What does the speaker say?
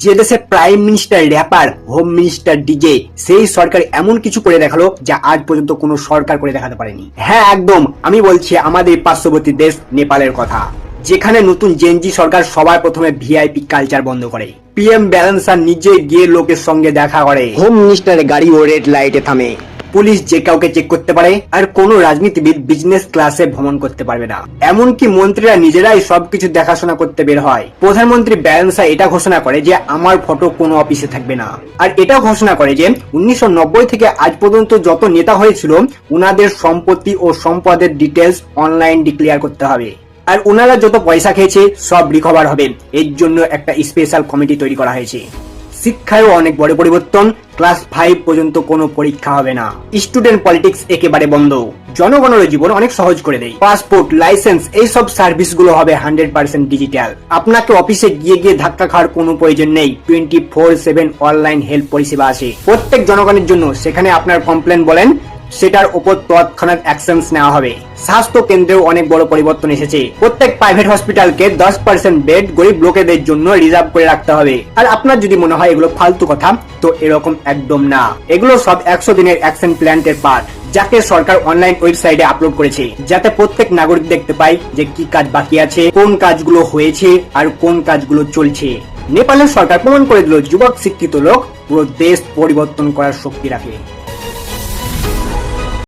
যে দেশে prime minister rapper, home minister DJ, সেই সরকার এমন কিছু করে দেখালো যা আজ পর্যন্ত কোনো সরকার করে দেখাতে পারেনি। হ্যাঁ একদম, আমি বলছি আমাদের পার্শ্ববর্তী দেশ নেপালের কথা, যেখানে নতুন জেনজি সরকার সবার প্রথমে ভিআইপি কালচার বন্ধ করে। পিএম ব্যালেন্সার নিজে গিয়ে লোকের সঙ্গে দেখা করে, হোম মিনিস্টারের গাড়ি ও রেড লাইটে থামে, পুলিশ যে কাউকে চেক করতে পারে, আর কোনো রাজনীতিবিদ বিজনেস ক্লাসে ভ্রমণ করতে পারবে না। এমনকি মন্ত্রীরা নিজেরাই সবকিছু দেখাশোনা করতে বের হয়। প্রধানমন্ত্রী ব্যালেন্সা এটা ঘোষণা করে যে আমার ফটো কোনো অফিসে থাকবে না, আর এটা ঘোষণা করে যে 1990 থেকে আজ পর্যন্ত যত নেতা হয়েছিল উনাদের সম্পত্তি ও সম্পদের ডিটেলস অনলাইন ডিক্লেয়ার করতে হবে, আর ওনারা যত পয়সা খেয়েছে সব রিকভার হবে। এর জন্য একটা স্পেশাল কমিটি তৈরি করা হয়েছে। শিক্ষায়ও অনেক বড় পরিবর্তন, ক্লাস 5 পর্যন্ত কোনো পরীক্ষা হবে না, স্টুডেন্ট পলিটিক্স একেবারে বন্ধ, জনগণের জীবন অনেক সহজ করে দেয়। পাসপোর্ট, লাইসেন্স এইসব সার্ভিসগুলো হবে 100% ডিজিটাল। আপনাকে অফিসে গিয়ে গিয়ে ধাক্কা খাওয়ার কোনো প্রয়োজন নেই, 24/7 অনলাইন হেল্প পরিষেবা আছে প্রত্যেক জনগণের জন্য। সেখানে আপনার কমপ্লেন বলেন, সেটার উপর তৎক্ষণাৎ অ্যাকশন নেওয়া হবে। স্বাস্থ্য কেন্দ্রেও অনেক বড় পরিবর্তন এসেছে। প্রত্যেক প্রাইভেট হসপিটালকে 10% বেড গরিব লোকেদের জন্য রিজার্ভ করে রাখতে হবে। আর আপনার যদি মনে হয় এগুলো ফালতু কথা, তো এরকম একদম না, এগুলো সব 100 দিনের অ্যাকশন প্ল্যানের পার্ট, যাকে সরকার অনলাইন ওয়েবসাইটে আপলোড করেছে, যাতে প্রত্যেক নাগরিক দেখতে পায় যে কি কাজ বাকি আছে, কোন কাজগুলো হয়েছে আর কোন কাজগুলো চলছে। নেপালের সরকার প্রমাণ করে দিল যুবক শিক্ষিত লোক পুরো দেশ পরিবর্তন করার শক্তি রাখে।